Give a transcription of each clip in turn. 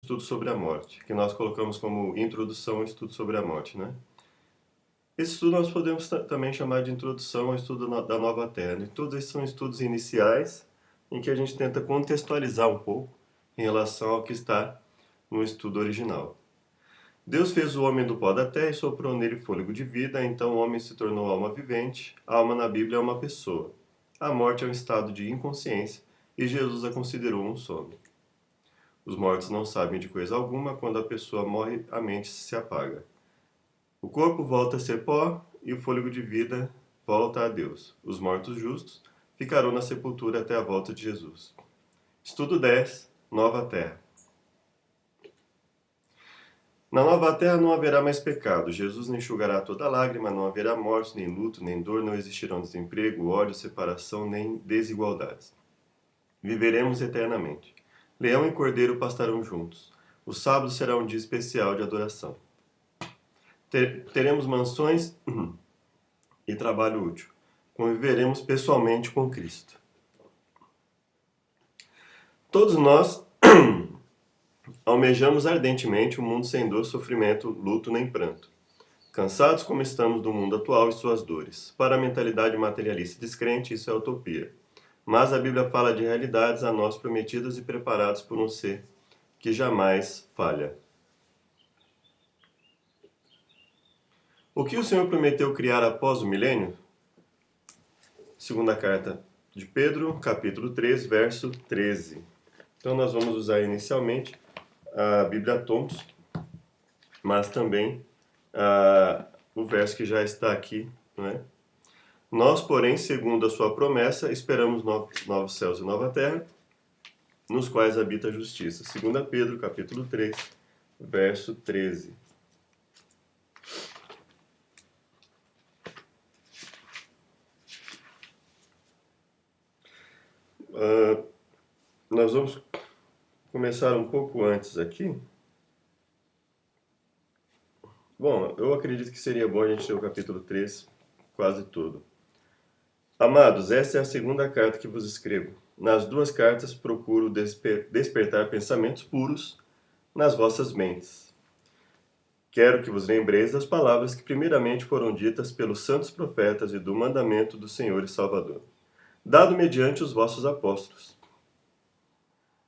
estudo sobre a morte, que nós colocamos como introdução ao estudo sobre a morte, né? Esse estudo nós podemos também chamar de introdução ao estudo da Nova Terra. E todos esses são estudos iniciais em que a gente tenta contextualizar um pouco em relação ao que está no estudo original. Deus fez o homem do pó da terra e soprou nele fôlego de vida, então o homem se tornou alma vivente. A alma na Bíblia é uma pessoa. A morte é um estado de inconsciência e Jesus a considerou um sono. Os mortos não sabem de coisa alguma, quando a pessoa morre, a mente se apaga. O corpo volta a ser pó e o fôlego de vida volta a Deus. Os mortos justos ficarão na sepultura até a volta de Jesus. Estudo 10. Nova Terra. Na nova terra não haverá mais pecado. Jesus enxugará toda lágrima, não haverá morte, nem luto, nem dor, não existirão desemprego, ódio, separação, nem desigualdades. Viveremos eternamente. Leão e cordeiro pastarão juntos. O sábado será um dia especial de adoração. Teremos mansões e trabalho útil. Conviveremos pessoalmente com Cristo. Todos nós almejamos ardentemente um mundo sem dor, sofrimento, luto nem pranto. Cansados como estamos do mundo atual e suas dores. Para a mentalidade materialista e descrente, isso é utopia. Mas a Bíblia fala de realidades a nós prometidas e preparadas por um ser que jamais falha. O que o Senhor prometeu criar após o milênio? Segunda carta de Pedro, capítulo 3, verso 13. Então nós vamos usar inicialmente a Bíblia Thompson, mas também o verso que já está aqui, não é? Nós, porém, segundo a sua promessa, esperamos novos céus e nova terra, nos quais habita a justiça. 2 Pedro, capítulo 3, verso 13. Nós vamos começar um pouco antes aqui. Bom, eu acredito que seria bom a gente ler o capítulo 3 quase todo. Amados, esta é a segunda carta que vos escrevo. Nas duas cartas procuro despertar pensamentos puros nas vossas mentes. Quero que vos lembreis das palavras que primeiramente foram ditas pelos santos profetas e do mandamento do Senhor e Salvador, dado mediante os vossos apóstolos.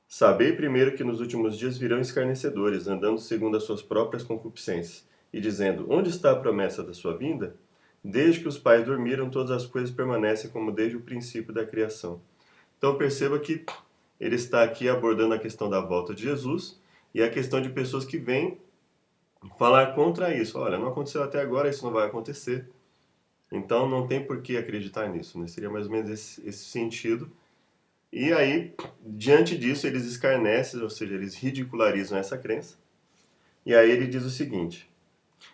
Sabei primeiro que nos últimos dias virão escarnecedores, andando segundo as suas próprias concupiscências, e dizendo, onde está a promessa da sua vinda? Desde que os pais dormiram, todas as coisas permanecem como desde o princípio da criação. Então perceba que ele está aqui abordando a questão da volta de Jesus e a questão de pessoas que vêm falar contra isso. Olha, não aconteceu até agora, isso não vai acontecer. Então não tem por que acreditar nisso, né? Seria mais ou menos esse sentido. E aí, diante disso, eles escarnecem, ou seja, eles ridicularizam essa crença. E aí ele diz o seguinte,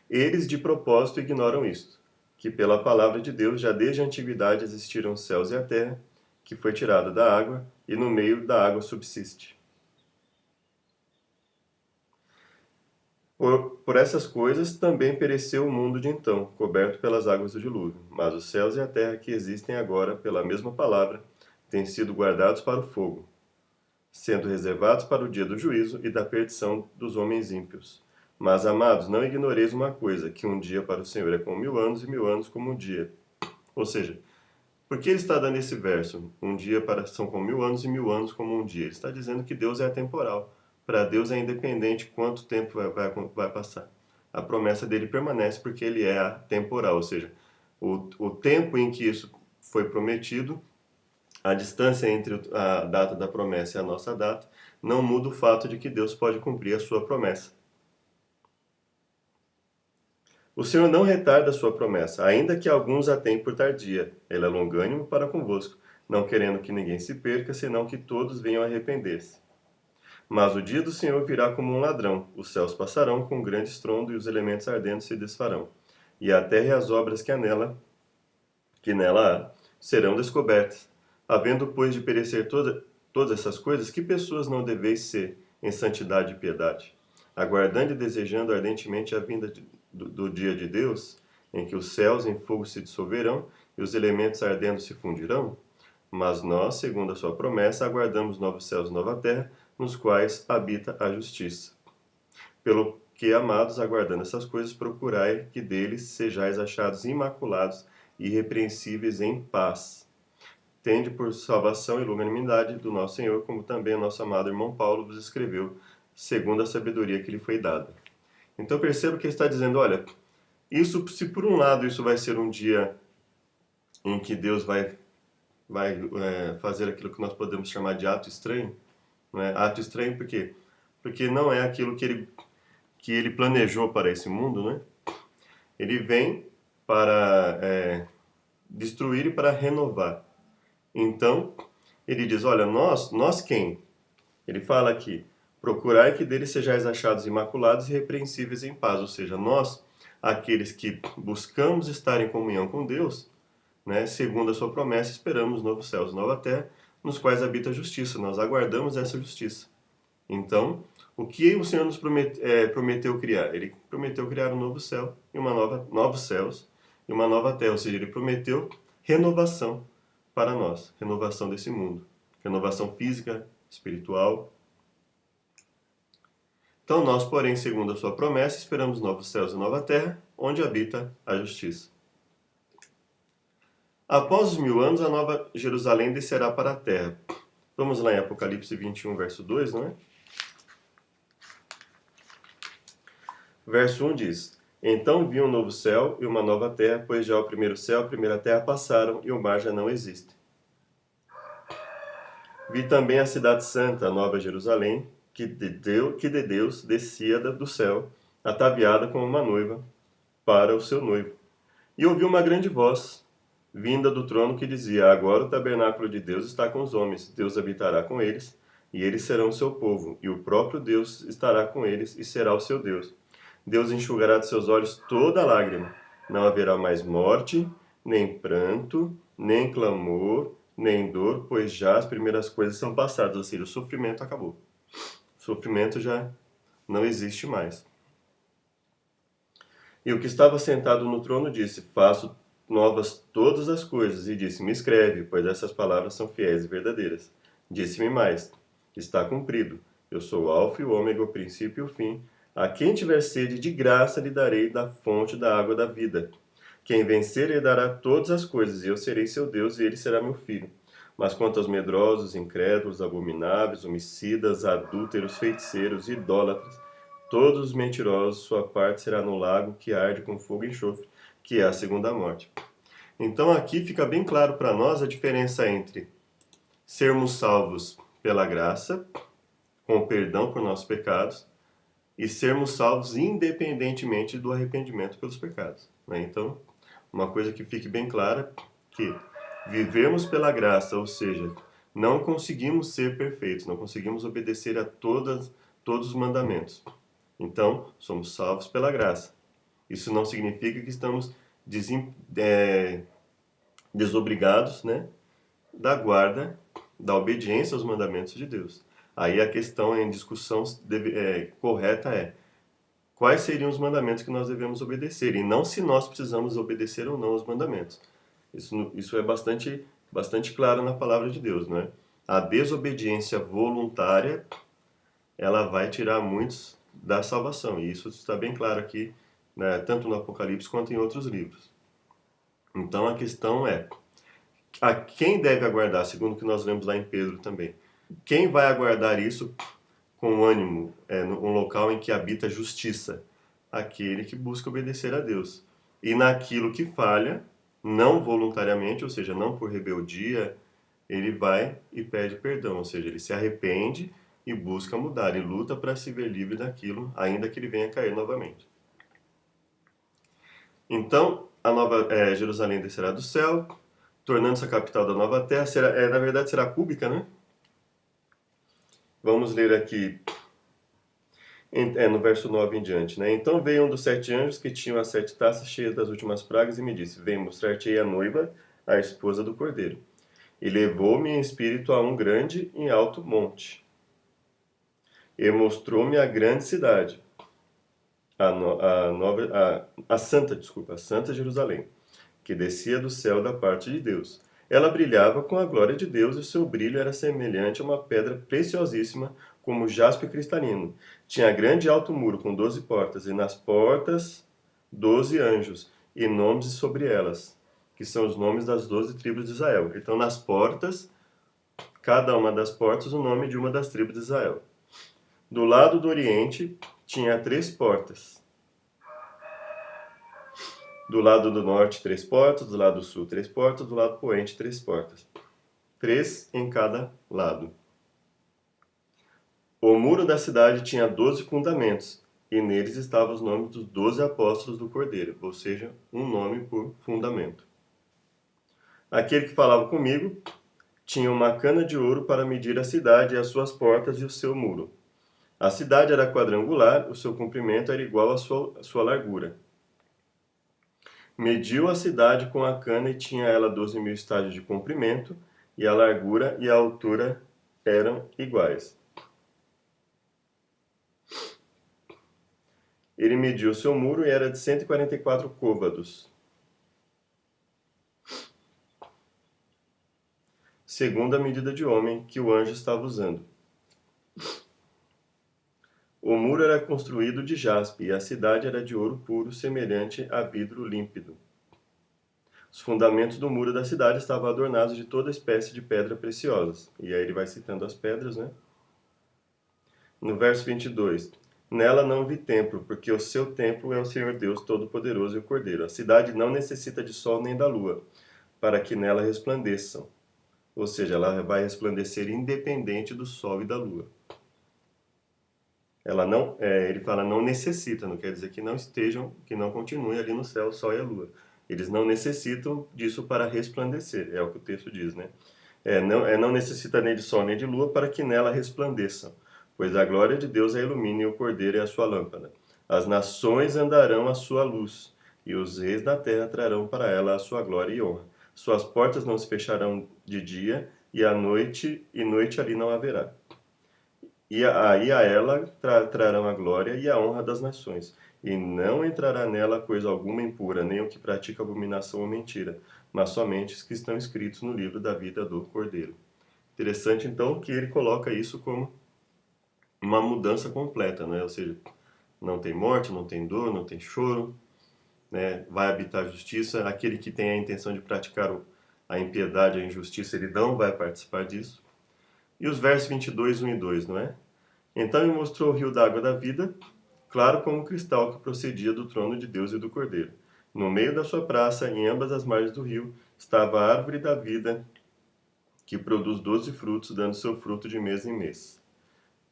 eles de propósito ignoram isto, que pela palavra de Deus já desde a antiguidade existiram os céus e a terra, que foi tirada da água, e no meio da água subsiste. Por essas coisas também pereceu o mundo de então, coberto pelas águas do dilúvio. Mas os céus e a terra que existem agora, pela mesma palavra, têm sido guardados para o fogo, sendo reservados para o dia do juízo e da perdição dos homens ímpios. Mas, amados, não ignoreis uma coisa, que um dia para o Senhor é como 1000 anos, e 1000 anos como um dia. Ou seja, por que ele está dando esse verso? Um dia são como 1000 anos, e 1000 anos como um dia. Ele está dizendo que Deus é atemporal. Para Deus é independente quanto tempo vai passar. A promessa dele permanece porque ele é atemporal, ou seja, o tempo em que isso foi prometido, a distância entre a data da promessa e a nossa data, não muda o fato de que Deus pode cumprir a sua promessa. O Senhor não retarda a sua promessa, ainda que alguns a tenham por tardia. Ele é longânimo para convosco, não querendo que ninguém se perca, senão que todos venham a arrepender-se. Mas o dia do Senhor virá como um ladrão. Os céus passarão com um grande estrondo e os elementos ardentes se desfarão. E a terra e as obras que nela há, serão descobertas. Havendo, pois, de perecer todas essas coisas, que pessoas não deveis ser em santidade e piedade? Aguardando e desejando ardentemente a vinda do dia de Deus, em que os céus em fogo se dissolverão e os elementos ardendo se fundirão? Mas nós, segundo a sua promessa, aguardamos novos céus e nova terra, nos quais habita a justiça. Pelo que, amados, aguardando essas coisas, procurai que deles sejais achados imaculados e irrepreensíveis em paz. Tende por salvação e longanimidade do nosso Senhor, como também o nosso amado irmão Paulo vos escreveu, segundo a sabedoria que lhe foi dada. Então perceba que ele está dizendo, olha, isso, se por um lado isso vai ser um dia em que Deus vai fazer aquilo que nós podemos chamar de ato estranho, não é? Ato estranho por quê? Porque não é aquilo que ele planejou para esse mundo, né? Ele vem para destruir e para renovar. Então, ele diz, olha, nós quem? Ele fala aqui, procurai que dele sejais achados imaculados e irrepreensíveis em paz. Ou seja, nós, aqueles que buscamos estar em comunhão com Deus, né, segundo a sua promessa, esperamos novos céus e nova terra, nos quais habita a justiça. Nós aguardamos essa justiça. Então, o que o Senhor nos prometeu criar? Ele prometeu criar um novo céu e novos céus e uma nova terra. Ou seja, ele prometeu renovação para nós, renovação desse mundo, renovação física, espiritual. Então nós, porém, segundo a sua promessa, esperamos novos céus e nova terra, onde habita a justiça. Após os 1000 anos, a nova Jerusalém descerá para a terra. Vamos lá em Apocalipse 21, verso 2, não é? Verso 1 diz, então vi um novo céu e uma nova terra, pois já o primeiro céu e a primeira terra passaram e o mar já não existe. Vi também a cidade santa, a nova Jerusalém, que de Deus descia do céu, ataviada como uma noiva para o seu noivo. E ouvi uma grande voz, vinda do trono, que dizia, agora o tabernáculo de Deus está com os homens, Deus habitará com eles, e eles serão o seu povo, e o próprio Deus estará com eles e será o seu Deus. Deus enxugará de seus olhos toda lágrima. Não haverá mais morte, nem pranto, nem clamor, nem dor, pois já as primeiras coisas são passadas. Ou seja, o sofrimento acabou. O sofrimento já não existe mais. E o que estava sentado no trono disse, faço novas todas as coisas. E disse, me escreve, pois essas palavras são fiéis e verdadeiras. Disse-me mais, está cumprido. Eu sou o alfa e o ômega, o princípio e o fim. A quem tiver sede, de graça lhe darei da fonte da água da vida. Quem vencer herdará todas as coisas, e eu serei seu Deus, e ele será meu filho. Mas quanto aos medrosos, incrédulos, abomináveis, homicidas, adúlteros, feiticeiros, idólatras, todos os mentirosos, sua parte será no lago que arde com fogo e enxofre, que é a segunda morte. Então aqui fica bem claro para nós a diferença entre sermos salvos pela graça, com perdão por nossos pecados, e sermos salvos independentemente do arrependimento pelos pecados, né? Então, uma coisa que fique bem clara, que vivemos pela graça, ou seja, não conseguimos ser perfeitos, não conseguimos obedecer a todos os mandamentos. Então, somos salvos pela graça. Isso não significa que estamos desobrigados, né, da guarda, da obediência aos mandamentos de Deus. Aí a questão em discussão correta é quais seriam os mandamentos que nós devemos obedecer, e não se nós precisamos obedecer ou não aos mandamentos. Isso é bastante claro na palavra de Deus, não é? A desobediência voluntária, ela vai tirar muitos da salvação, e isso está bem claro aqui, né, tanto no Apocalipse quanto em outros livros. Então a questão é, a quem deve aguardar, segundo o que nós lemos lá em Pedro também? Quem vai aguardar isso com ânimo, num local em que habita justiça? Aquele que busca obedecer a Deus. E naquilo que falha, não voluntariamente, ou seja, não por rebeldia, ele vai e pede perdão, ou seja, ele se arrepende e busca mudar, e luta para se ver livre daquilo, ainda que ele venha cair novamente. Então, a nova Jerusalém descerá do céu, tornando-se a capital da nova terra, na verdade será cúbica, né? Vamos ler aqui, no verso 9 em diante, né? Então veio um dos 7 anjos que tinham as 7 taças cheias das últimas pragas e me disse, vem mostrar-te-ei a noiva, a esposa do Cordeiro. E levou-me em espírito a um grande e alto monte. E mostrou-me a grande cidade, a Santa Jerusalém, que descia do céu da parte de Deus. Ela brilhava com a glória de Deus e o seu brilho era semelhante a uma pedra preciosíssima, como jaspe cristalino. Tinha grande e alto muro com 12 portas, e nas portas 12 anjos, e nomes sobre elas, que são os nomes das 12 tribos de Israel. Então, nas portas, cada uma das portas, o nome de uma das tribos de Israel. Do lado do oriente, tinha 3 portas. Do lado do norte, 3 portas. Do lado do sul, 3 portas. Do lado poente, 3 portas. 3 em cada lado. O muro da cidade tinha 12 fundamentos, e neles estavam os nomes dos 12 apóstolos do Cordeiro, ou seja, um nome por fundamento. Aquele que falava comigo tinha uma cana de ouro para medir a cidade e as suas portas e o seu muro. A cidade era quadrangular, o seu comprimento era igual à sua largura. Mediu a cidade com a cana e tinha ela 12.000 estádios de comprimento, e a largura e a altura eram iguais. Ele mediu seu muro e era de 144 côvados, segundo a medida de homem que o anjo estava usando. O muro era construído de jaspe, e a cidade era de ouro puro, semelhante a vidro límpido. Os fundamentos do muro da cidade estavam adornados de toda espécie de pedra preciosas. E aí ele vai citando as pedras, né? No verso 22. Nela não vi templo, porque o seu templo é o Senhor Deus Todo-Poderoso e o Cordeiro. A cidade não necessita de sol nem da lua, para que nela resplandeçam. Ou seja, ela vai resplandecer independente do sol e da lua. Ela não, ele fala não necessita, não quer dizer que não estejam, que não continuem ali no céu o sol e a lua. Eles não necessitam disso para resplandecer, é o que o texto diz, né? Não necessita nem de sol nem de lua para que nela resplandeçam, pois a glória de Deus a ilumina e o Cordeiro é a sua lâmpada. As nações andarão à sua luz, e os reis da terra trarão para ela a sua glória e honra. Suas portas não se fecharão de dia, e noite ali não haverá. E a ela trarão a glória e a honra das nações. E não entrará nela coisa alguma impura, nem o que pratica abominação ou mentira, mas somente os que estão escritos no livro da vida do Cordeiro. Interessante, então, que ele coloca isso como uma mudança completa, né? Ou seja, não tem morte, não tem dor, não tem choro, né? Vai habitar a justiça. Aquele que tem a intenção de praticar a impiedade, a injustiça, ele não vai participar disso. E os versos 22, 1 e 2, não é? Então me mostrou o rio d'água da vida, claro como cristal que procedia do trono de Deus e do Cordeiro. No meio da sua praça, em ambas as margens do rio, estava a árvore da vida, que produz 12 frutos, dando seu fruto de mês em mês.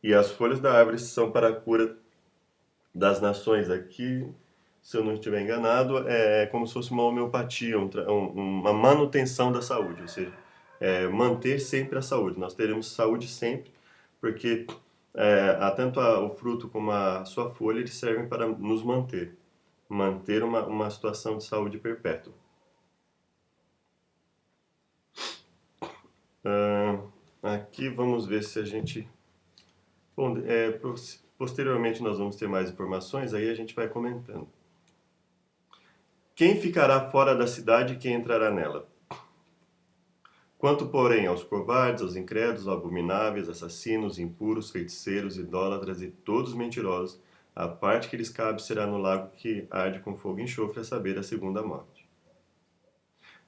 E as folhas da árvore são para a cura das nações. Aqui, se eu não estiver enganado, é como se fosse uma homeopatia, uma manutenção da saúde, ou seja, manter sempre a saúde. Nós teremos saúde sempre, porque tanto o fruto como a sua folha eles servem para nos manter uma situação de saúde perpétua. Aqui vamos ver se a gente... Bom, posteriormente nós vamos ter mais informações, aí a gente vai comentando. Quem ficará fora da cidade e quem entrará nela? Quanto, porém, aos covardes, aos incrédulos, abomináveis, assassinos, impuros, feiticeiros, idólatras e todos mentirosos, a parte que lhes cabe será no lago que arde com fogo e enxofre, a saber, a segunda morte.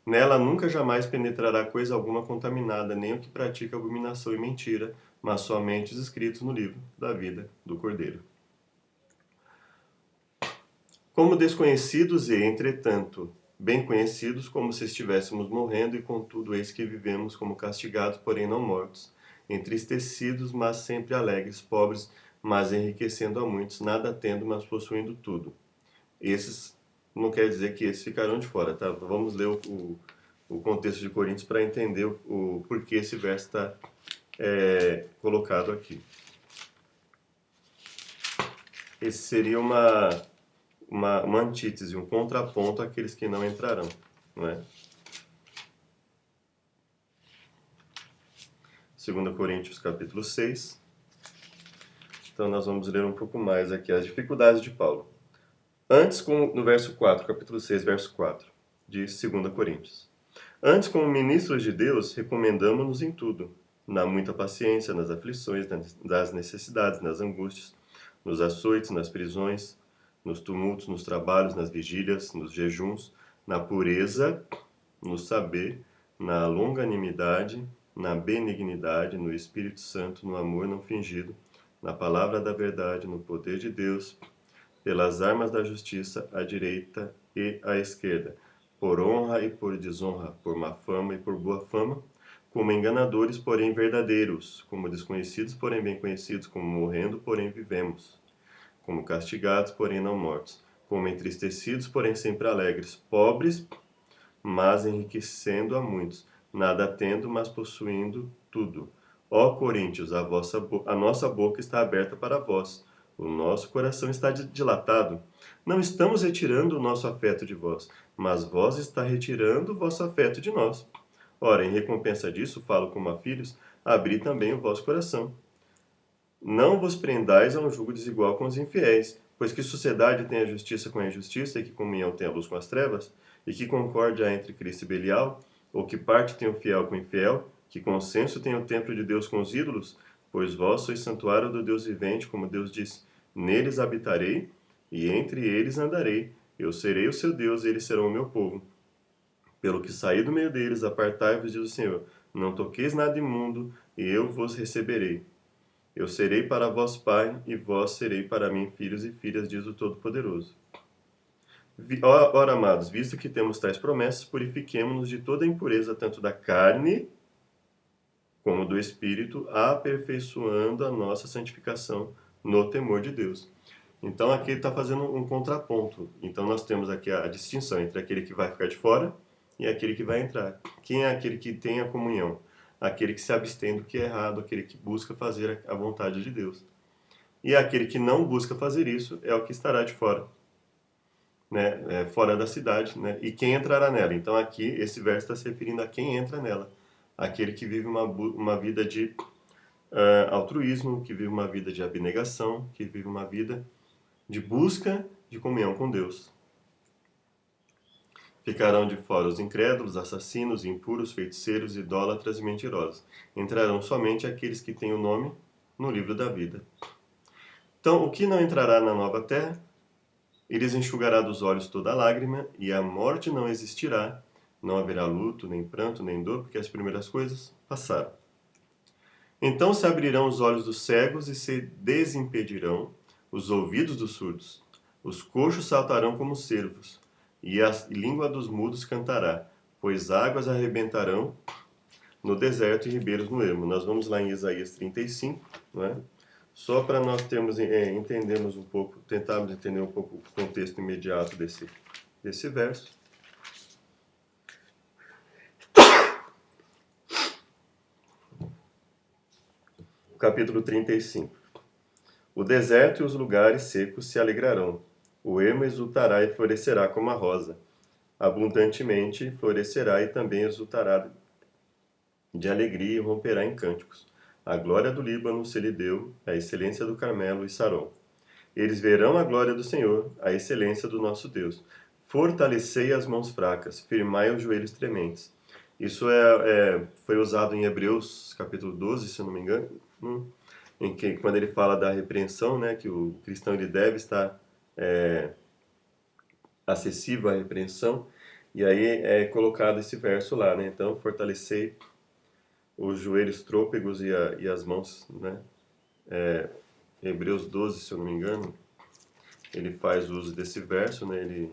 Nela nunca jamais penetrará coisa alguma contaminada, nem o que pratica abominação e mentira, mas somente os escritos no livro da vida do Cordeiro. Como desconhecidos e, entretanto, bem conhecidos, como se estivéssemos morrendo, e contudo eis que vivemos como castigados, porém não mortos, entristecidos, mas sempre alegres, pobres, mas enriquecendo a muitos, nada tendo, mas possuindo tudo. Esses, não quer dizer que esses ficarão de fora, tá? Vamos ler o contexto de Coríntios para entender o porquê esse verso está colocado aqui. Esse seria uma antítese, um contraponto àqueles que não entrarão, não é? 2 Coríntios capítulo 6. Então nós vamos ler um pouco mais aqui as dificuldades de Paulo. Antes, no verso 4, capítulo 6, verso 4, de 2 Coríntios. Antes, como ministros de Deus, recomendamo-nos em tudo, na muita paciência, nas aflições, das necessidades, nas angústias, nos açoites, nas prisões, nos tumultos, nos trabalhos, nas vigílias, nos jejuns, na pureza, no saber, na longanimidade, na benignidade, no Espírito Santo, no amor não fingido, na palavra da verdade, no poder de Deus, pelas armas da justiça, à direita e à esquerda, por honra e por desonra, por má fama e por boa fama, como enganadores, porém verdadeiros, como desconhecidos, porém bem conhecidos, como morrendo, porém vivemos, como castigados, porém não mortos, como entristecidos, porém sempre alegres, pobres, mas enriquecendo a muitos, nada tendo, mas possuindo tudo. Ó Coríntios, a nossa boca está aberta para vós, o nosso coração está dilatado. Não estamos retirando o nosso afeto de vós, mas vós está retirando o vosso afeto de nós. Ora, em recompensa disso, falo como a filhos, abri também o vosso coração. Não vos prendais a um jugo desigual com os infiéis, pois que sociedade tem a justiça com a injustiça, e que comunhão tem a luz com as trevas? E que concórdia há entre Cristo e Belial? Ou que parte tem o fiel com o infiel? Que consenso tem o templo de Deus com os ídolos? Pois vós sois santuário do Deus vivente, como Deus disse, neles habitarei, e entre eles andarei. Eu serei o seu Deus, e eles serão o meu povo. Pelo que saí do meio deles, apartai-vos, diz o Senhor. Não toqueis nada imundo, e eu vos receberei. Eu serei para vós pai, e vós serei para mim filhos e filhas, diz o Todo-Poderoso. Ora, amados, visto que temos tais promessas, purifiquemo-nos de toda impureza, tanto da carne como do espírito, aperfeiçoando a nossa santificação no temor de Deus. Então aqui ele está fazendo um contraponto. Então nós temos aqui a distinção entre aquele que vai ficar de fora e aquele que vai entrar. Quem é aquele que tem a comunhão? Aquele que se abstém do que é errado, aquele que busca fazer a vontade de Deus. E aquele que não busca fazer isso é o que estará de fora, né? Fora da cidade, né? E quem entrará nela? Então aqui esse verso está se referindo a quem entra nela. Aquele que vive uma vida de altruísmo, que vive uma vida de abnegação, que vive uma vida de busca de comunhão com Deus. Ficarão de fora os incrédulos, assassinos, impuros, feiticeiros, idólatras e mentirosos. Entrarão somente aqueles que têm o nome no livro da vida. Então, o que não entrará na nova terra? Eles enxugará dos olhos toda lágrima, e a morte não existirá. Não haverá luto, nem pranto, nem dor, porque as primeiras coisas passaram. Então se abrirão os olhos dos cegos e se desimpedirão os ouvidos dos surdos. Os coxos saltarão como cervos, e a língua dos mudos cantará, pois águas arrebentarão no deserto e ribeiros no ermo. Nós vamos lá em Isaías 35, não é? Só para nós entendermos um pouco, tentarmos entender um pouco o contexto imediato desse verso. Capítulo 35. O deserto e os lugares secos se alegrarão. O ermo exultará e florescerá como a rosa. Abundantemente florescerá e também exultará de alegria e romperá em cânticos. A glória do Líbano se lhe deu, a excelência do Carmelo e Saron. Eles verão a glória do Senhor, a excelência do nosso Deus. Fortalecei as mãos fracas, firmai os joelhos trementes. Isso foi usado em Hebreus capítulo 12, se eu não me engano, em que quando ele fala da repreensão, né, que o cristão ele deve estar acessível à repreensão, e aí é colocado esse verso lá, né? Então, fortalecei os joelhos trôpegos e as mãos, né? Hebreus 12, se eu não me engano, ele faz uso desse verso, né?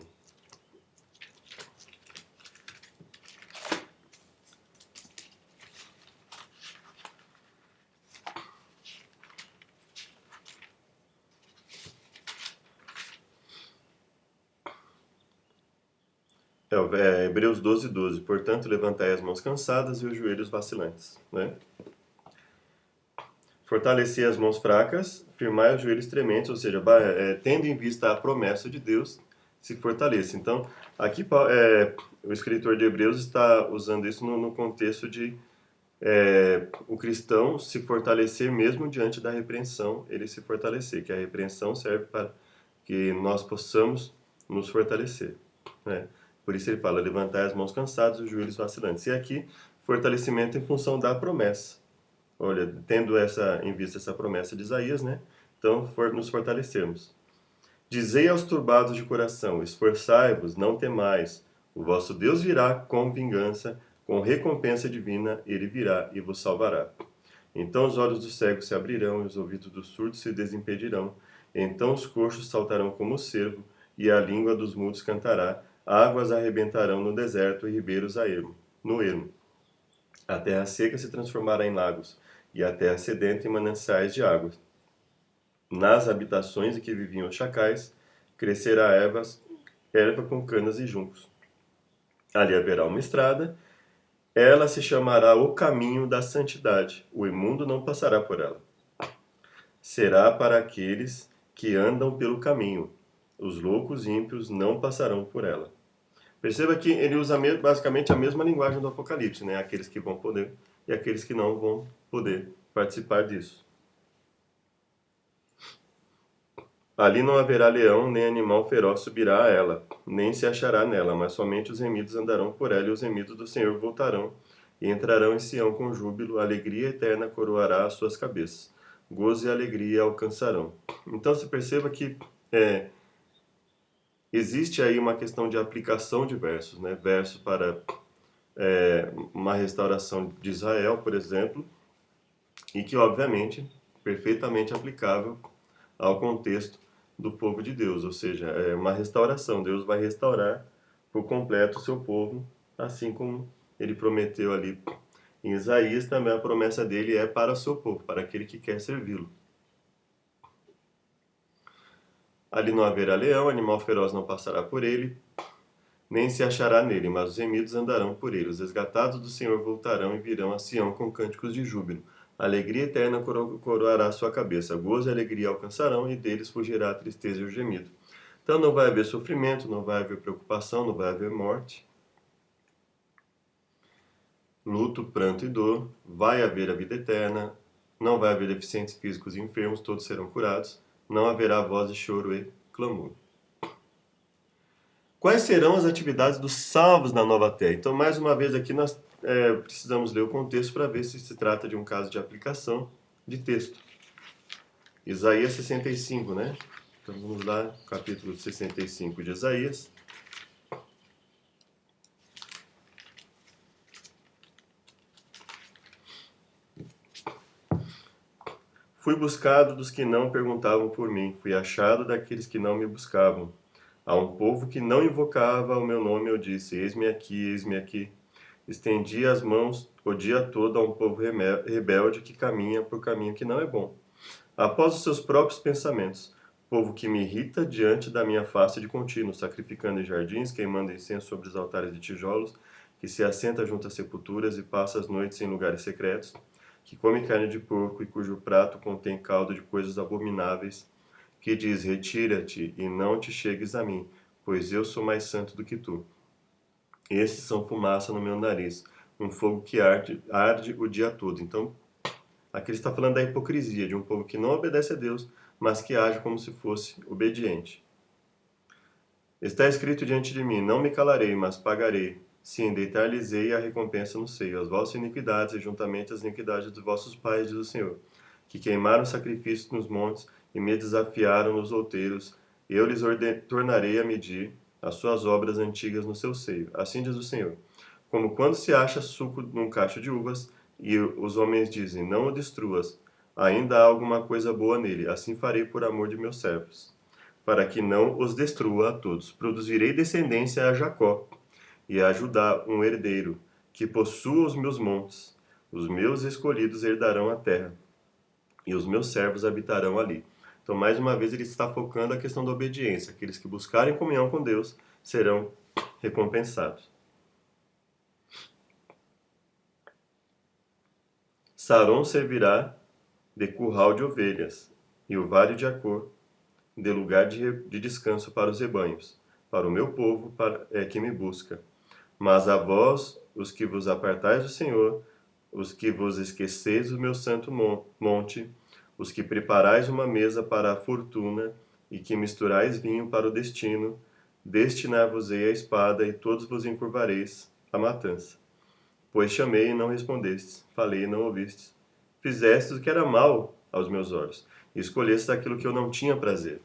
Hebreus 12, 12. Portanto, levantai as mãos cansadas e os joelhos vacilantes, né? Fortalecer as mãos fracas, firmar os joelhos trementes, ou seja, tendo em vista a promessa de Deus, se fortaleça. Então, aqui o escritor de Hebreus está usando isso no contexto de o cristão se fortalecer mesmo diante da repreensão, ele se fortalecer, que a repreensão serve para que nós possamos nos fortalecer, né? Por isso ele fala, levantai as mãos cansadas e os joelhos vacilantes. E aqui, fortalecimento em função da promessa, olha, tendo em vista essa promessa de Isaías, né? Então, nos fortalecermos. Dizei aos turbados de coração: esforçai-vos, não temais. O vosso Deus virá com vingança, com recompensa divina, ele virá e vos salvará. Então os olhos dos cegos se abrirão e os ouvidos dos surdos se desimpedirão. Então os coxos saltarão como o cervo e a língua dos mudos cantará. Águas arrebentarão no deserto e ribeiros no ermo. A terra seca se transformará em lagos e a terra sedenta em mananciais de águas. Nas habitações em que viviam os chacais, crescerá erva com canas e juncos. Ali haverá uma estrada, ela se chamará o caminho da santidade. O imundo não passará por ela. Será para aqueles que andam pelo caminho. Os loucos ímpios não passarão por ela. Perceba que ele usa basicamente a mesma linguagem do Apocalipse, né? Aqueles que vão poder e aqueles que não vão poder participar disso. Ali não haverá leão, nem animal feroz subirá a ela, nem se achará nela, mas somente os remidos andarão por ela, e os remidos do Senhor voltarão, e entrarão em Sião com júbilo, alegria eterna coroará as suas cabeças, gozo e alegria alcançarão. Então se perceba que existe aí uma questão de aplicação de versos, né? Verso para uma restauração de Israel, por exemplo, e que obviamente perfeitamente aplicável ao contexto do povo de Deus, ou seja, é uma restauração. Deus vai restaurar por completo o seu povo, assim como ele prometeu ali em Isaías. Também a promessa dele é para o seu povo, para aquele que quer servi-lo. Ali não haverá leão, animal feroz não passará por ele, nem se achará nele, mas os remidos andarão por ele. Os resgatados do Senhor voltarão e virão a Sião com cânticos de júbilo. A alegria eterna coroará sua cabeça. Gozo e alegria alcançarão, e deles fugirá a tristeza e o gemido. Então não vai haver sofrimento, não vai haver preocupação, não vai haver morte. Luto, pranto e dor. Vai haver a vida eterna. Não vai haver deficientes físicos e enfermos, todos serão curados. Não haverá voz de choro e clamor. Quais serão as atividades dos salvos na nova terra? Então, mais uma vez aqui nós precisamos ler o contexto para ver se trata de um caso de aplicação de texto. Isaías 65, né? Então vamos lá, capítulo 65 de Isaías. Fui buscado dos que não perguntavam por mim, fui achado daqueles que não me buscavam. A um povo que não invocava o meu nome, eu disse: eis-me aqui, eis-me aqui. Estendi as mãos o dia todo a um povo rebelde que caminha por caminho que não é bom, após os seus próprios pensamentos. Povo que me irrita diante da minha face de contínuo, sacrificando em jardins, queimando incenso sobre os altares de tijolos, que se assenta junto às sepulturas e passa as noites em lugares secretos, que come carne de porco e cujo prato contém caldo de coisas abomináveis, que diz: retira-te e não te chegues a mim, pois eu sou mais santo do que tu. Esses são fumaça no meu nariz, um fogo que arde o dia todo. Então, aqui ele está falando da hipocrisia de um povo que não obedece a Deus, mas que age como se fosse obediente. Está escrito diante de mim: não me calarei, mas pagarei. Sim, deitar-lhes-ei a recompensa no seio, as vossas iniquidades e juntamente as iniquidades dos vossos pais, diz o Senhor, que queimaram sacrifícios nos montes e me desafiaram nos outeiros. Eu lhes tornarei a medir as suas obras antigas no seu seio. Assim diz o Senhor. Como quando se acha suco num cacho de uvas, e os homens dizem: não o destruas, ainda há alguma coisa boa nele. Assim farei por amor de meus servos, para que não os destrua a todos. Produzirei descendência a Jacó, e a Judá um herdeiro, que possua os meus montes. Os meus escolhidos herdarão a terra, e os meus servos habitarão ali. Então, mais uma vez, ele está focando a questão da obediência. Aqueles que buscarem comunhão com Deus serão recompensados. Saron servirá de curral de ovelhas, e o vale de Acor de lugar de descanso para os rebanhos, para o meu povo que me busca. Mas a vós, os que vos apartais do Senhor, os que vos esqueceis do meu santo monte, os que preparais uma mesa para a fortuna e que misturais vinho para o destino, destinar-vos-ei a espada e todos vos encurvareis à matança. Pois chamei e não respondestes, falei e não ouvistes. fizestes o que era mal aos meus olhos, e escolhestes aquilo que eu não tinha prazer.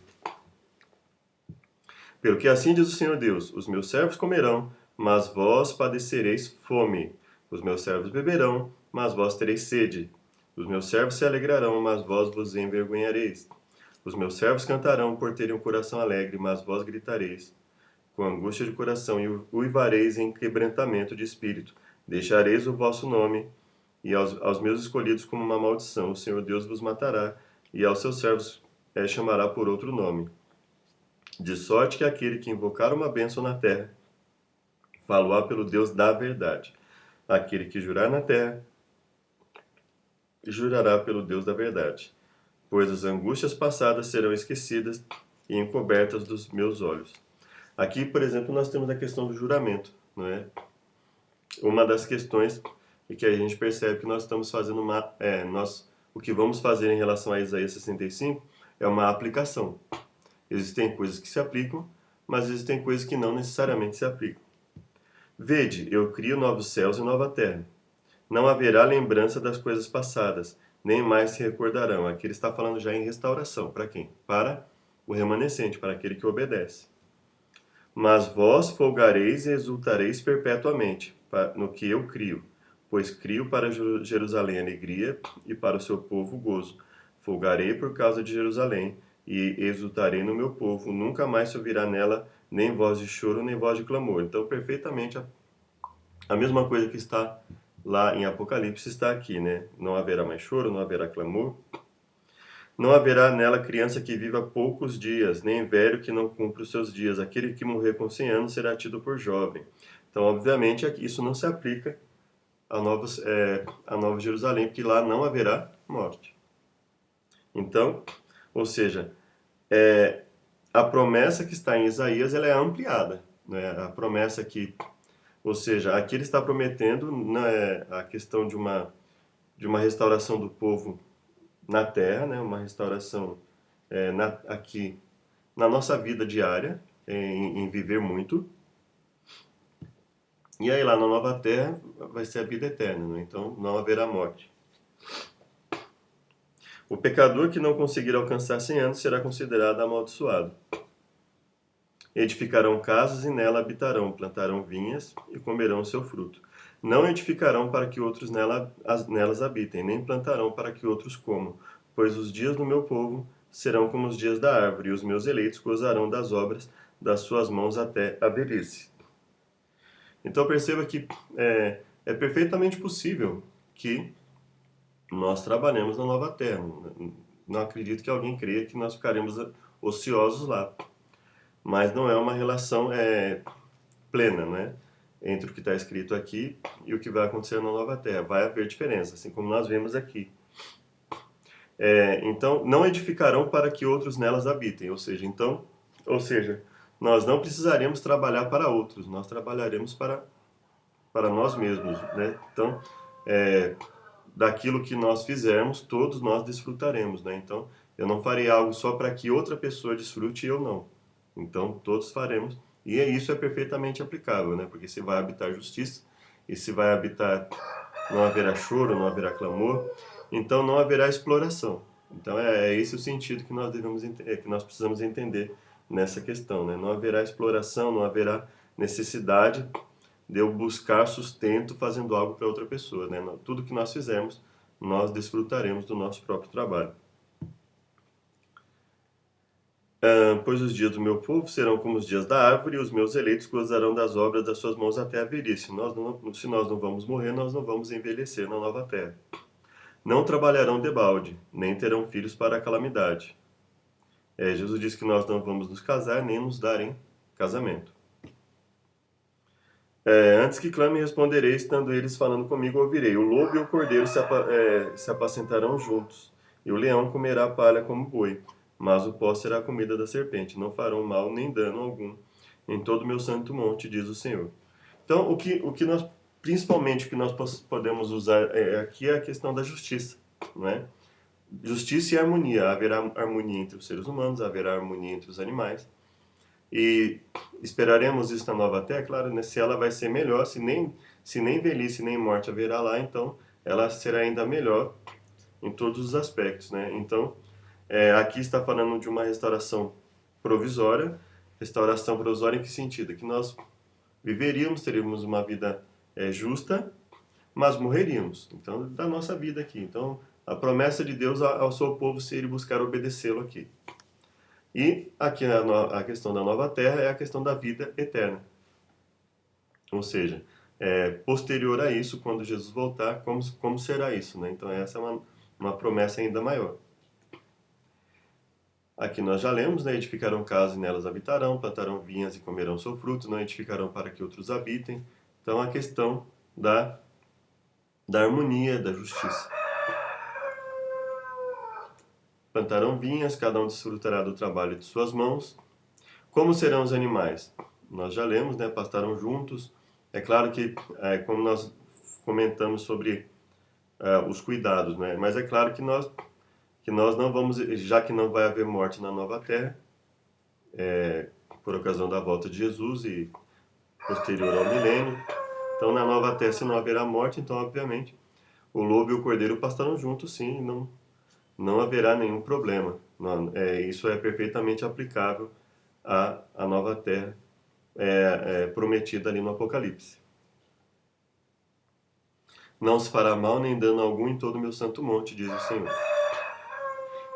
Pelo que assim diz o Senhor Deus: os meus servos comerão, mas vós padecereis fome. Os meus servos beberão, mas vós tereis sede. Os meus servos se alegrarão, mas vós vos envergonhareis. Os meus servos cantarão por terem um coração alegre, mas vós gritareis com angústia de coração e uivareis em quebrantamento de espírito. Deixareis o vosso nome e aos meus escolhidos como uma maldição. O Senhor Deus vos matará e aos seus servos chamará por outro nome. De sorte que aquele que invocar uma bênção na terra, falo-á pelo Deus da verdade. Aquele que jurar na terra, jurará pelo Deus da verdade. Pois as angústias passadas serão esquecidas e encobertas dos meus olhos. Aqui, por exemplo, nós temos a questão do juramento, não é? Uma das questões é que a gente percebe que nós estamos fazendo o que vamos fazer em relação a Isaías 65 é uma aplicação. Existem coisas que se aplicam, mas existem coisas que não necessariamente se aplicam. Vede, eu crio novos céus e nova terra. Não haverá lembrança das coisas passadas, nem mais se recordarão. Aqui ele está falando já em restauração. Para quem? Para o remanescente, para aquele que obedece. Mas vós folgareis e exultareis perpetuamente no que eu crio, pois crio para Jerusalém alegria e para o seu povo gozo. Folgarei por causa de Jerusalém e exultarei no meu povo. Nunca mais se ouvirá nela nem voz de choro, nem voz de clamor. Então, perfeitamente a mesma coisa que está lá em Apocalipse está aqui, né? Não haverá mais choro, não haverá clamor. Não haverá nela criança que viva poucos dias, nem velho que não cumpra os seus dias. Aquele que morrer com 100 anos será tido por jovem. Então, obviamente, isso não se aplica a Nova Jerusalém, porque lá não haverá morte. Então, ou seja, a promessa que está em Isaías ela é ampliada. Né? A promessa que, ou seja, aqui ele está prometendo a questão de uma restauração do povo na terra, né? Uma restauração aqui na nossa vida diária, em viver muito. E aí lá na nova terra vai ser a vida eterna, né? Então não haverá morte. O pecador que não conseguir alcançar 100 anos será considerado amaldiçoado. Edificarão casas e nela habitarão, plantarão vinhas e comerão o seu fruto. Não edificarão para que outros nelas habitem, nem plantarão para que outros comam, pois os dias do meu povo serão como os dias da árvore, e os meus eleitos gozarão das obras das suas mãos até a velhice. Então perceba que é perfeitamente possível que nós trabalhemos na nova terra. Não acredito que alguém creia que nós ficaremos ociosos lá. Mas não é uma relação plena, né? Entre o que está escrito aqui e o que vai acontecer na nova terra. Vai haver diferença, assim como nós vemos aqui. Então, não edificarão para que outros nelas habitem. Ou seja, nós não precisaremos trabalhar para outros, nós trabalharemos para nós mesmos, né? Então, daquilo que nós fizermos, todos nós desfrutaremos, né? Então, eu não farei algo só para que outra pessoa desfrute e eu não. Então, todos faremos. E isso é perfeitamente aplicável, né? Porque se vai habitar justiça, e se vai habitar, não haverá choro, não haverá clamor, então não haverá exploração. Então, é esse o sentido que nós que nós precisamos entender nessa questão, né? Não haverá exploração, não haverá necessidade de eu buscar sustento fazendo algo para outra pessoa, né? Tudo que nós fizermos, nós desfrutaremos do nosso próprio trabalho. Pois os dias do meu povo serão como os dias da árvore, e os meus eleitos gozarão das obras das suas mãos até a velhice. Se nós não vamos morrer, nós não vamos envelhecer na nova terra. Não trabalharão debalde, nem terão filhos para a calamidade. Jesus diz que nós não vamos nos casar, nem nos dar em casamento. Antes que clame, responderei, estando eles falando comigo, ouvirei. O lobo e o cordeiro se apacentarão juntos, e o leão comerá palha como boi, mas o pó será a comida da serpente. Não farão mal nem dano algum em todo o meu santo monte, diz o Senhor. Então, principalmente o que nós podemos usar aqui é a questão da justiça, né? Justiça e harmonia. Haverá harmonia entre os seres humanos, haverá harmonia entre os animais. E esperaremos isso na nova terra, claro, né? Se ela vai ser melhor, se nem velhice nem morte haverá lá, então ela será ainda melhor em todos os aspectos, né? Então, aqui está falando de uma restauração provisória. Restauração provisória em que sentido? Que nós viveríamos, teríamos uma vida justa, mas morreríamos. Então, da nossa vida aqui. Então, a promessa de Deus ao seu povo seria buscar obedecê-lo aqui. E aqui a questão da nova terra é a questão da vida eterna. Ou seja, posterior a isso, quando Jesus voltar, como será isso, né? Então essa é uma promessa ainda maior. Aqui nós já lemos, né? Edificarão casas e nelas habitarão, plantarão vinhas e comerão seu fruto, não edificarão para que outros habitem. Então a questão da harmonia, da justiça. Plantarão vinhas, cada um desfrutará do trabalho de suas mãos. Como serão os animais? Nós já lemos, né? Pastarão juntos. É claro que, como nós comentamos sobre os cuidados, né? Mas é claro que nós não vamos, já que não vai haver morte na nova terra, por ocasião da volta de Jesus e posterior ao milênio. Então, na nova terra, se não haverá morte, então, obviamente, o lobo e o cordeiro pastarão juntos, sim, e não haverá nenhum problema. Não, isso é perfeitamente aplicável à nova terra prometida ali no Apocalipse. Não se fará mal nem dano algum em todo o meu santo monte, diz o Senhor.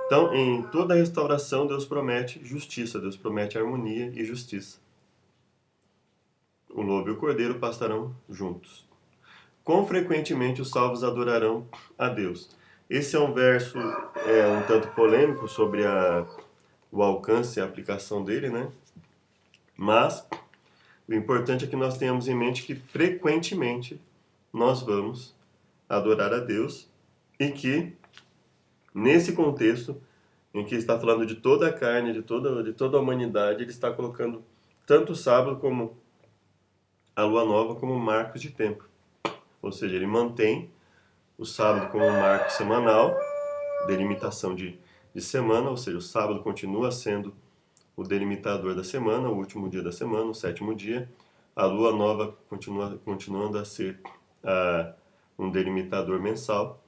Então, em toda restauração, Deus promete justiça, Deus promete harmonia e justiça. O lobo e o cordeiro pastarão juntos. Quão frequentemente os salvos adorarão a Deus? Esse é um verso um tanto polêmico sobre o alcance e a aplicação dele, né? Mas o importante é que nós tenhamos em mente que frequentemente nós vamos adorar a Deus e que, nesse contexto, em que está falando de toda a carne, de toda a humanidade, ele está colocando tanto o sábado como a lua nova como marcos de tempo. Ou seja, ele mantém o sábado como um marco semanal, delimitação de semana, ou seja, o sábado continua sendo o delimitador da semana, o último dia da semana, o sétimo dia. A lua nova continuando a ser um delimitador mensal,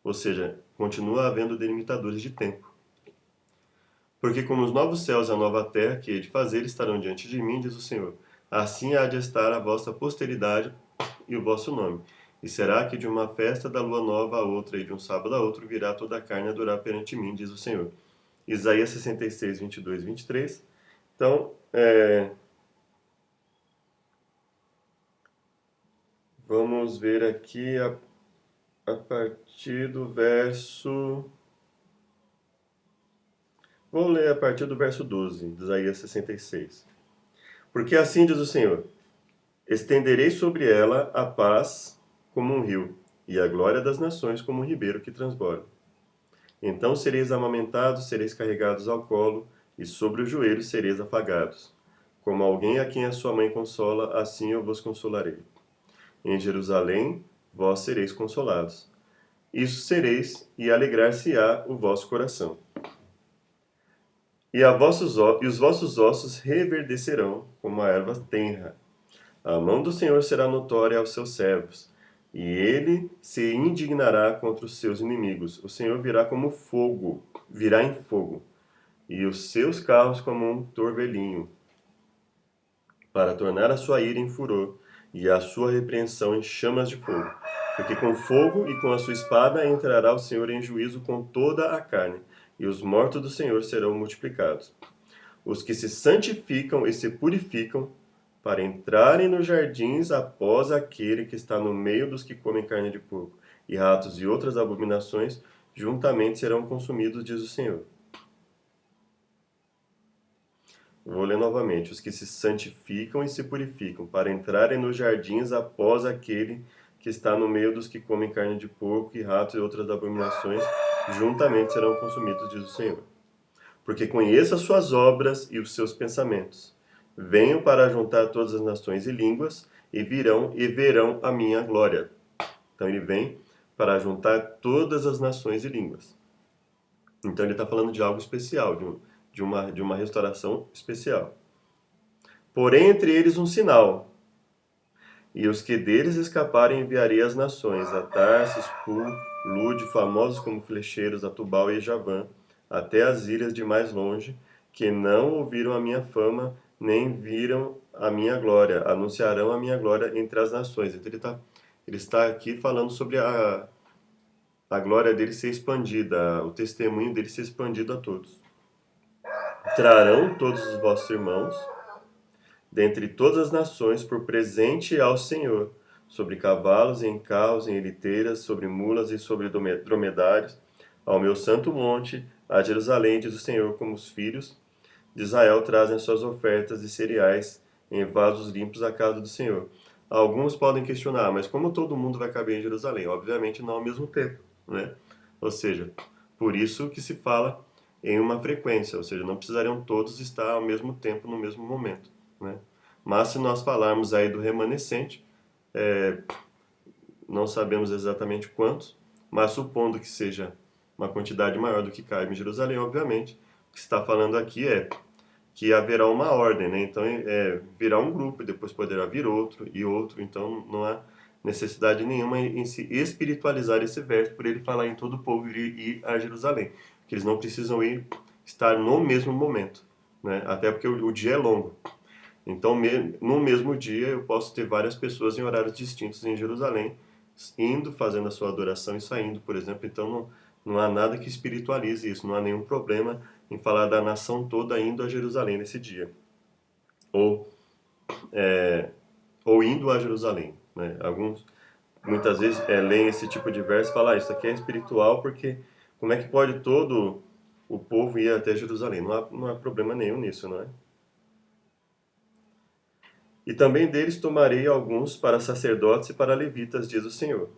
ou seja, continua havendo delimitadores de tempo. Porque como os novos céus e a nova terra que hei de fazer estarão diante de mim, diz o Senhor, assim há de estar a vossa posteridade e o vosso nome. E será que de uma festa da lua nova a outra e de um sábado a outro virá toda a carne a adorar perante mim, diz o Senhor. Isaías 66, 22, 23. Então, vamos ver aqui a partir do verso... Vou ler a partir do verso 12, de Isaías 66. Porque assim diz o Senhor, estenderei sobre ela a paz como um rio, e a glória das nações como um ribeiro que transborda. Então sereis amamentados, sereis carregados ao colo, e sobre os joelhos sereis afagados. Como alguém a quem a sua mãe consola, assim eu vos consolarei. Em Jerusalém vós sereis consolados. Isso sereis, e alegrar-se-á o vosso coração. E os vossos ossos reverdecerão como a erva tenra. A mão do Senhor será notória aos seus servos, e ele se indignará contra os seus inimigos. O Senhor virá como fogo, virá em fogo, e os seus carros como um torvelinho, para tornar a sua ira em furor, e a sua repreensão em chamas de fogo. Porque com fogo e com a sua espada entrará o Senhor em juízo com toda a carne, e os mortos do Senhor serão multiplicados. Os que se santificam e se purificam, para entrarem nos jardins após aquele que está no meio dos que comem carne de porco, e ratos e outras abominações, juntamente serão consumidos, diz o Senhor. Vou ler novamente. Os que se santificam e se purificam, para entrarem nos jardins após aquele que está no meio dos que comem carne de porco, e ratos e outras abominações, juntamente serão consumidos, diz o Senhor. Porque conheço as suas obras e os seus pensamentos. Venho para juntar todas as nações e línguas, e verão a minha glória. Então ele vem para juntar todas as nações e línguas. Então ele está falando de algo especial, de uma restauração especial. Porém entre eles um sinal, e os que deles escaparem enviarei às nações, a Tarsis, Pul, Lude, famosos como flecheiros a Tubal e Javã, até as ilhas de mais longe, que não ouviram a minha fama, nem viram a minha glória, anunciarão a minha glória entre as nações. Então ele está aqui falando sobre a glória dele ser expandida, o testemunho dele ser expandido a todos. Trarão todos os vossos irmãos, dentre todas as nações, por presente ao Senhor, sobre cavalos, em carros, em liteiras, sobre mulas e sobre dromedários, ao meu santo monte, a Jerusalém, diz o Senhor, como os filhos de Israel trazem as suas ofertas e cereais em vasos limpos à casa do Senhor. Alguns podem questionar, mas como todo mundo vai caber em Jerusalém? Obviamente não ao mesmo tempo, né? Ou seja, por isso que se fala em uma frequência, ou seja, não precisariam todos estar ao mesmo tempo, no mesmo momento, né? Mas se nós falarmos aí do remanescente, não sabemos exatamente quantos, mas supondo que seja uma quantidade maior do que caiba em Jerusalém, obviamente, o que se está falando aqui é que haverá uma ordem, né? Então, virá um grupo e depois poderá vir outro e outro. Então, não há necessidade nenhuma em se espiritualizar esse verso por ele falar em todo o povo ir a Jerusalém, que eles não precisam estar no mesmo momento, né? Até porque o dia é longo. Então, no mesmo dia, eu posso ter várias pessoas em horários distintos em Jerusalém, indo, fazendo a sua adoração e saindo, por exemplo. Então, não há nada que espiritualize isso, não há nenhum problema em falar da nação toda indo a Jerusalém nesse dia, ou, ou indo a Jerusalém, né? Alguns, muitas vezes, leem esse tipo de verso e falam, isso aqui é espiritual porque como é que pode todo o povo ir até Jerusalém? Não há problema nenhum nisso, não é? E também deles tomarei alguns para sacerdotes e para levitas, diz o Senhor.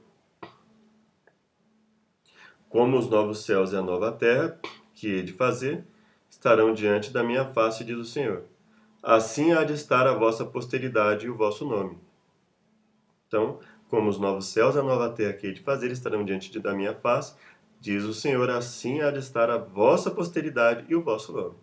Como os novos céus e a nova terra, que hei de fazer, estarão diante da minha face, diz o Senhor. Assim há de estar a vossa posteridade e o vosso nome. Então, como os novos céus e a nova terra que hei de fazer estarão diante da minha face, diz o Senhor, assim há de estar a vossa posteridade e o vosso nome.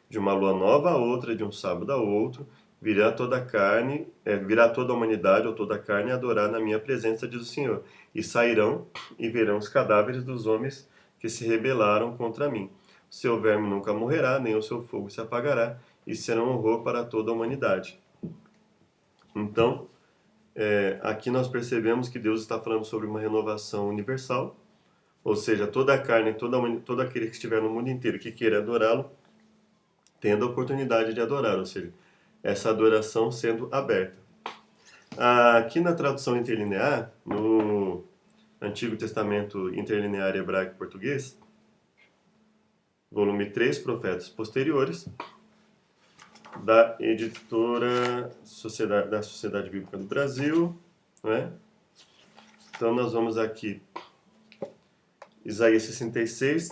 De uma lua nova a outra, de um sábado a outro, virá toda a carne, virá toda a humanidade ou toda a carne a adorar na minha presença, diz o Senhor. E sairão e verão os cadáveres dos homens que se rebelaram contra mim. O seu verme nunca morrerá, nem o seu fogo se apagará, e será um horror para toda a humanidade. Então, aqui nós percebemos que Deus está falando sobre uma renovação universal, ou seja, toda a carne, todo aquele que estiver no mundo inteiro que queira adorá-lo, tendo a oportunidade de adorar, ou seja, essa adoração sendo aberta. Aqui na tradução interlinear, no Antigo Testamento Interlinear Hebraico Português, volume 3, Profetas Posteriores, da editora da Sociedade Bíblica do Brasil, né? Então nós vamos aqui, Isaías 66,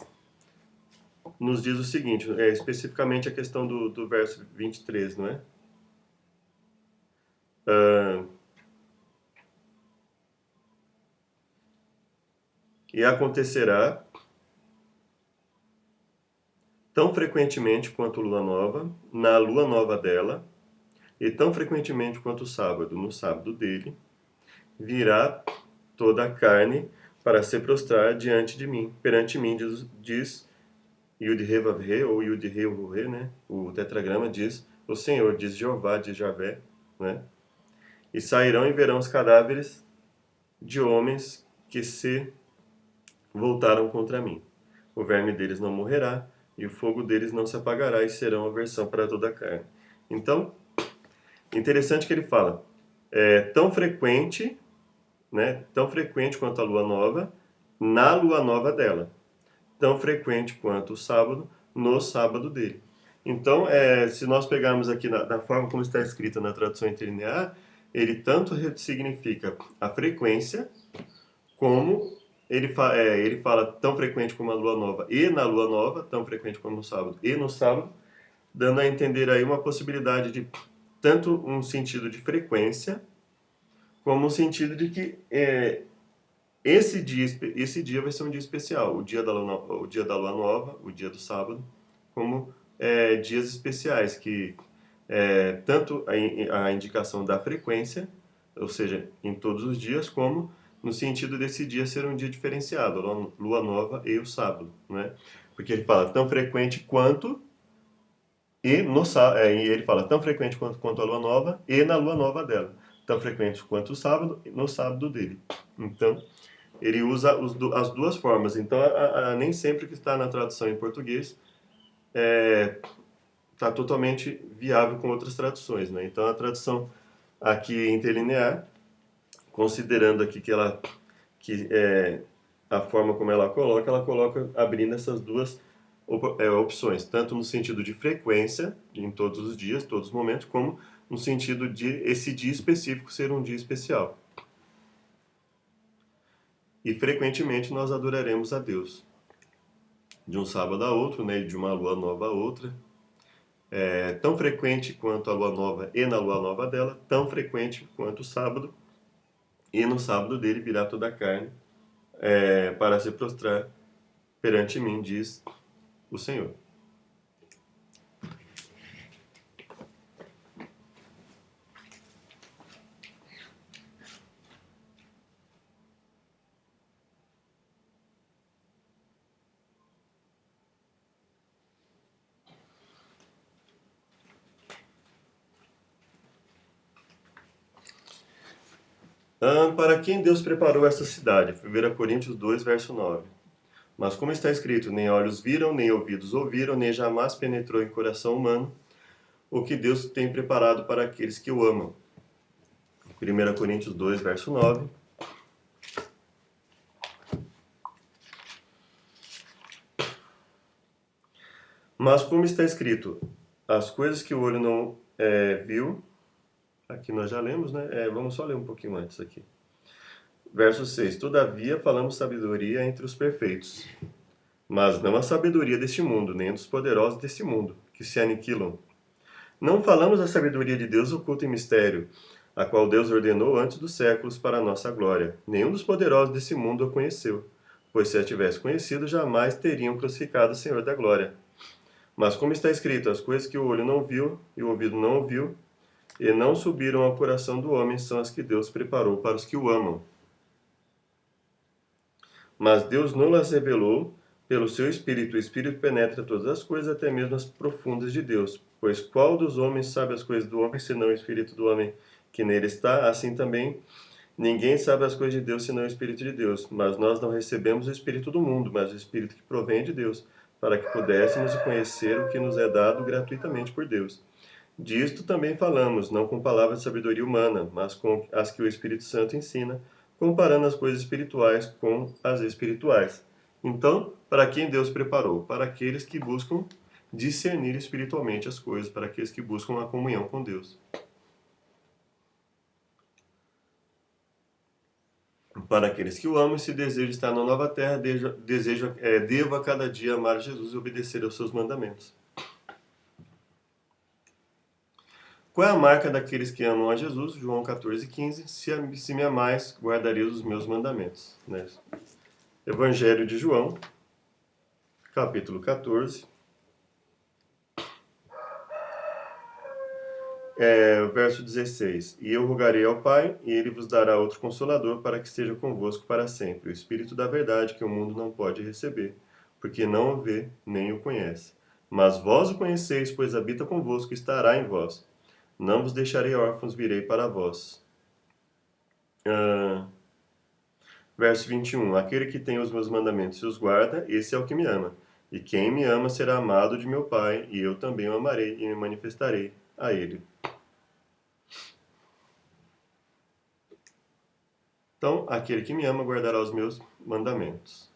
nos diz o seguinte, especificamente a questão do verso 23, não é? E acontecerá tão frequentemente quanto lua nova, na lua nova dela, e tão frequentemente quanto o sábado, no sábado dele, virá toda a carne para se prostrar diante de mim, perante mim, diz Yud-He-Vav-He, ou Yud-He-Vav-He, né? O tetragrama diz, o Senhor, diz Jeová, diz Javé, né? E sairão e verão os cadáveres de homens que se voltaram contra mim. O verme deles não morrerá, e o fogo deles não se apagará, e serão aversão para toda a carne. Então, interessante que ele fala, tão frequente, né, tão frequente quanto a lua nova, na lua nova dela, tão frequente quanto o sábado, no sábado dele. Então, se nós pegarmos aqui da forma como está escrita na tradução interlinear, ele tanto significa a frequência, como ele fala tão frequente como a lua nova e na lua nova, tão frequente como no sábado e no sábado, dando a entender aí uma possibilidade de tanto um sentido de frequência, como um sentido de que esse dia vai ser um dia especial, o dia da lua nova, o dia do sábado, como dias especiais, que tanto a indicação da frequência, ou seja, em todos os dias, como no sentido desse dia ser um dia diferenciado, a lua nova e o sábado, né? Porque ele fala tão frequente quanto e ele fala tão frequente quanto a lua nova e na lua nova dela, tão frequente quanto o sábado no sábado dele. Então, ele usa as duas formas. Então, nem sempre que está na tradução em português está totalmente viável com outras traduções, né? Então, a tradução aqui interlinear, considerando aqui que a forma como ela coloca abrindo essas duas opções, tanto no sentido de frequência, em todos os dias, todos os momentos, como no sentido de esse dia específico ser um dia especial. E frequentemente nós adoraremos a Deus. De um sábado a outro, né, de uma lua nova a outra. Tão frequente quanto a lua nova e na lua nova dela, tão frequente quanto o sábado, e no sábado dele virá toda a carne para se prostrar perante mim, diz o Senhor. Para quem Deus preparou essa cidade? 1 Coríntios 2, verso 9. Mas como está escrito, nem olhos viram, nem ouvidos ouviram, nem jamais penetrou em coração humano o que Deus tem preparado para aqueles que o amam. 1 Coríntios 2, verso 9. Mas como está escrito, as coisas que o olho não viu, aqui nós já lemos, né? Vamos só ler um pouquinho antes aqui. Verso 6. Todavia falamos sabedoria entre os perfeitos, mas não a sabedoria deste mundo, nem dos poderosos deste mundo, que se aniquilam. Não falamos a sabedoria de Deus oculta em mistério, a qual Deus ordenou antes dos séculos para a nossa glória. Nenhum dos poderosos desse mundo a conheceu, pois se a tivesse conhecido, jamais teriam crucificado o Senhor da glória. Mas como está escrito, as coisas que o olho não viu e o ouvido não ouviu, e não subiram ao coração do homem, são as que Deus preparou para os que o amam. Mas Deus não las revelou pelo seu Espírito. O Espírito penetra todas as coisas, até mesmo as profundas de Deus. Pois qual dos homens sabe as coisas do homem, senão o Espírito do homem que nele está? Assim também, ninguém sabe as coisas de Deus, senão o Espírito de Deus. Mas nós não recebemos o Espírito do mundo, mas o Espírito que provém de Deus, para que pudéssemos conhecer o que nos é dado gratuitamente por Deus. Disto também falamos, não com palavras de sabedoria humana, mas com as que o Espírito Santo ensina, comparando as coisas espirituais com as espirituais. Então, para quem Deus preparou? Para aqueles que buscam discernir espiritualmente as coisas, para aqueles que buscam a comunhão com Deus. Para aqueles que o amam e se desejam estar na nova terra, devo a cada dia amar Jesus e obedecer aos seus mandamentos. Qual é a marca daqueles que amam a Jesus? João 14,15. Se me amais, guardareis os meus mandamentos. Né? Evangelho de João, capítulo 14. Verso 16. E eu rogarei ao Pai, e ele vos dará outro consolador, para que esteja convosco para sempre. O Espírito da verdade, que o mundo não pode receber, porque não o vê, nem o conhece. Mas vós o conheceis, pois habita convosco e estará em vós. Não vos deixarei órfãos, virei para vós. Verso 21. Aquele que tem os meus mandamentos e os guarda, esse é o que me ama. E quem me ama será amado de meu Pai, e eu também o amarei e me manifestarei a ele. Então, aquele que me ama guardará os meus mandamentos.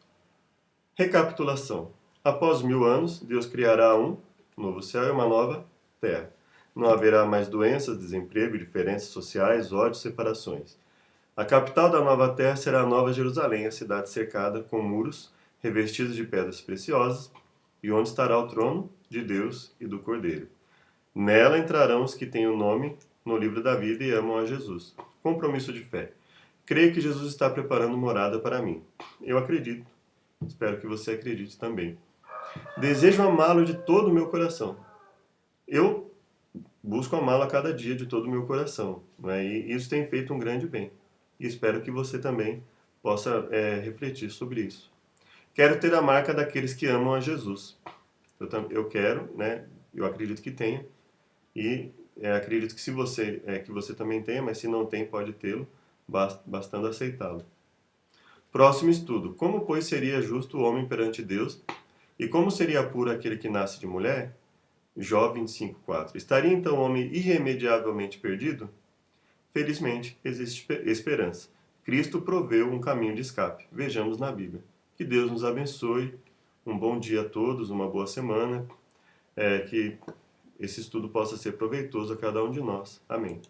Recapitulação. Após 1000 anos, Deus criará um novo céu e uma nova terra. Não haverá mais doenças, desemprego, diferenças sociais, ódios, separações. A capital da nova terra será a Nova Jerusalém, a cidade cercada com muros revestidos de pedras preciosas, e onde estará o trono de Deus e do Cordeiro. Nela entrarão os que têm o nome no livro da vida e amam a Jesus. Compromisso de fé. Creio que Jesus está preparando morada para mim. Eu acredito. Espero que você acredite também. Desejo amá-lo de todo o meu coração. Eu busco amá-lo a cada dia de todo o meu coração. Né? E isso tem feito um grande bem. E espero que você também possa refletir sobre isso. Quero ter a marca daqueles que amam a Jesus. Eu quero, né? Eu acredito que tenha. E acredito que se você que você também tenha, mas se não tem, pode tê-lo, bastando aceitá-lo. Próximo estudo. Como, pois, seria justo o homem perante Deus? E como seria puro aquele que nasce de mulher? Jó 25:4. Estaria então o homem irremediavelmente perdido? Felizmente, existe esperança. Cristo proveu um caminho de escape. Vejamos na Bíblia. Que Deus nos abençoe. Um bom dia a todos, uma boa semana. Que esse estudo possa ser proveitoso a cada um de nós. Amém.